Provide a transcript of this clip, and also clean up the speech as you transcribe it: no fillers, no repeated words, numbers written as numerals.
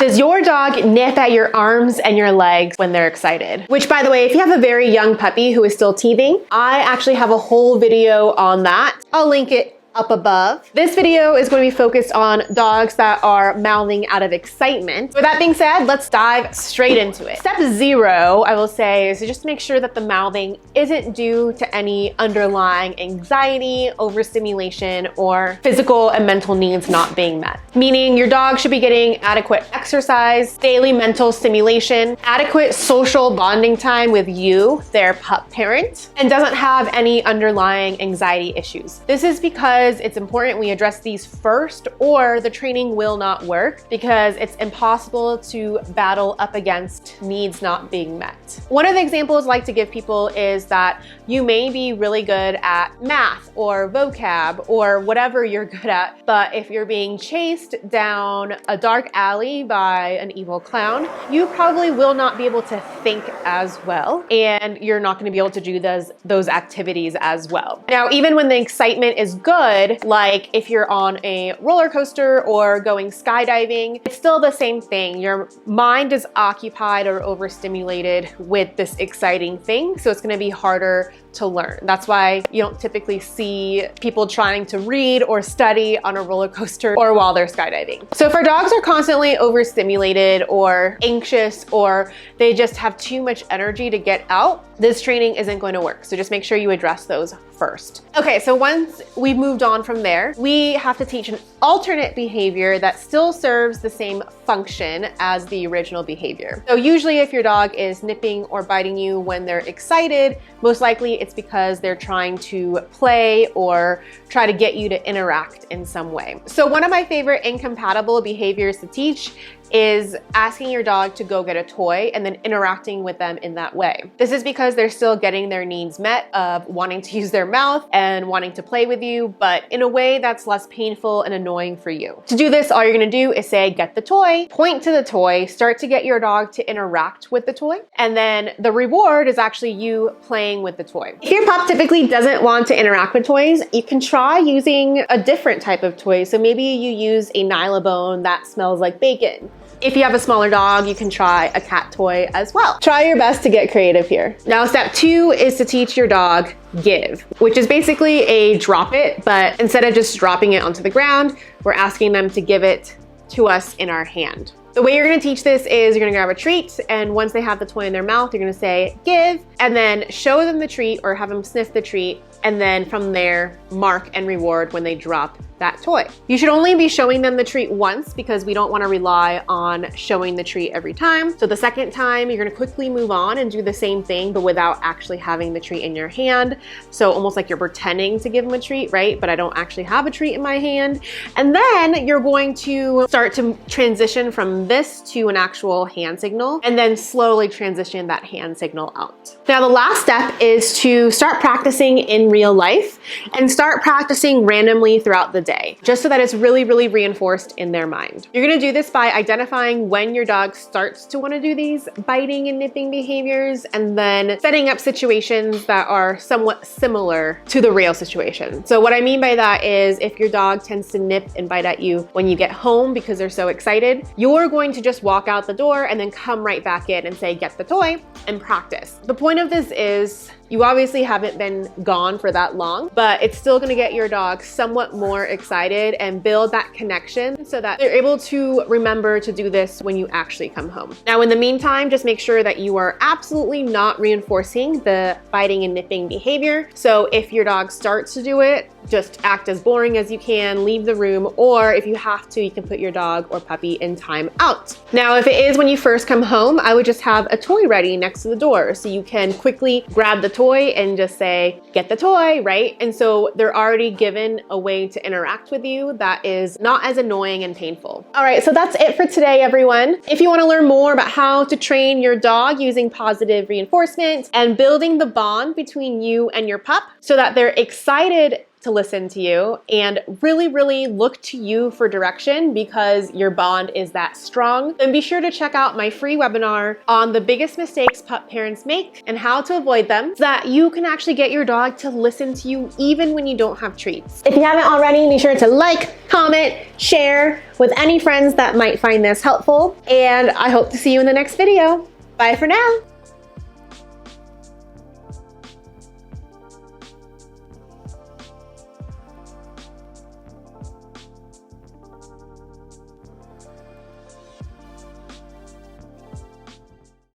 Does your dog nip at your arms and your legs when they're excited? Which, by the way, if you have a very young puppy who is still teething, I actually have a whole video on that. I'll link it up above. This video is going to be focused on dogs that are mouthing out of excitement. With that being said, let's dive straight into it. Step 0, I will say, is to just make sure that the mouthing isn't due to any underlying anxiety, overstimulation, or physical and mental needs not being met. Meaning your dog should be getting adequate exercise, daily mental stimulation, adequate social bonding time with you, their pup parent, and doesn't have any underlying anxiety issues. This is because it's important we address these first, or the training will not work because it's impossible to battle up against needs not being met. One of the examples I like to give people is that you may be really good at math or vocab or whatever you're good at, but if you're being chased down a dark alley by an evil clown, you probably will not be able to think as well, and you're not going to be able to do those activities as well. Now, even when the excitement is good, like if you're on a roller coaster or going skydiving, it's still the same thing. Your mind is occupied or overstimulated with this exciting thing, so it's going to be harder to learn. That's why you don't typically see people trying to read or study on a roller coaster or while they're skydiving. So if our dogs are constantly overstimulated or anxious, or they just have too much energy to get out, this training isn't going to work. So just make sure you address those first. Okay, so once we've moved on from there, we have to teach an alternate behavior that still serves the same function as the original behavior. So usually if your dog is nipping or biting you when they're excited, most likely it's because they're trying to play or try to get you to interact in some way. So one of my favorite incompatible behaviors to teach is asking your dog to go get a toy and then interacting with them in that way. This is because they're still getting their needs met of wanting to use their mouth and wanting to play with you, but in a way that's less painful and annoying for you. To do this, all you're gonna do is say, get the toy, point to the toy, start to get your dog to interact with the toy, and then the reward is actually you playing with the toy. If your pup typically doesn't want to interact with toys, you can try using a different type of toy. So maybe you use a Nylabone that smells like bacon. If you have a smaller dog, you can try a cat toy as well. Try your best to get creative here. Now, step 2 is to teach your dog give, which is basically a drop it, but instead of just dropping it onto the ground, we're asking them to give it to us in our hand. The way you're gonna teach this is you're gonna grab a treat, and once they have the toy in their mouth, you're gonna say, give, and then show them the treat or have them sniff the treat, and then from there, mark and reward when they drop that toy. You should only be showing them the treat once because we don't want to rely on showing the treat every time. So the second time, you're going to quickly move on and do the same thing, but without actually having the treat in your hand. So almost like you're pretending to give them a treat, right? But I don't actually have a treat in my hand. And then you're going to start to transition from this to an actual hand signal, and then slowly transition that hand signal out. Now, the last step is to start practicing in real life and start practicing randomly throughout the day, just so that it's really, really reinforced in their mind. You're gonna do this by identifying when your dog starts to wanna do these biting and nipping behaviors, and then setting up situations that are somewhat similar to the real situation. So what I mean by that is if your dog tends to nip and bite at you when you get home because they're so excited, you're going to just walk out the door and then come right back in and say, get the toy, and practice. The point of this is you obviously haven't been gone for that long, but it's still gonna get your dog somewhat more excited and build that connection so that they're able to remember to do this when you actually come home. Now, in the meantime, just make sure that you are absolutely not reinforcing the biting and nipping behavior. So if your dog starts to do it, just act as boring as you can, leave the room, or if you have to, you can put your dog or puppy in time out. Now, if it is when you first come home, I would just have a toy ready next to the door so you can quickly grab the toy and just say, get the toy, right? And so they're already given a way to interact with you that is not as annoying and painful. All right, so that's it for today, everyone. If you want to learn more about how to train your dog using positive reinforcement and building the bond between you and your pup so that they're excited to listen to you and really look to you for direction because your bond is that strong, then be sure to check out my free webinar on the biggest mistakes pup parents make and how to avoid them so that you can actually get your dog to listen to you even when you don't have treats. If you haven't already, be sure to like, comment, share with any friends that might find this helpful, and I hope to see you in the next video. Bye for now.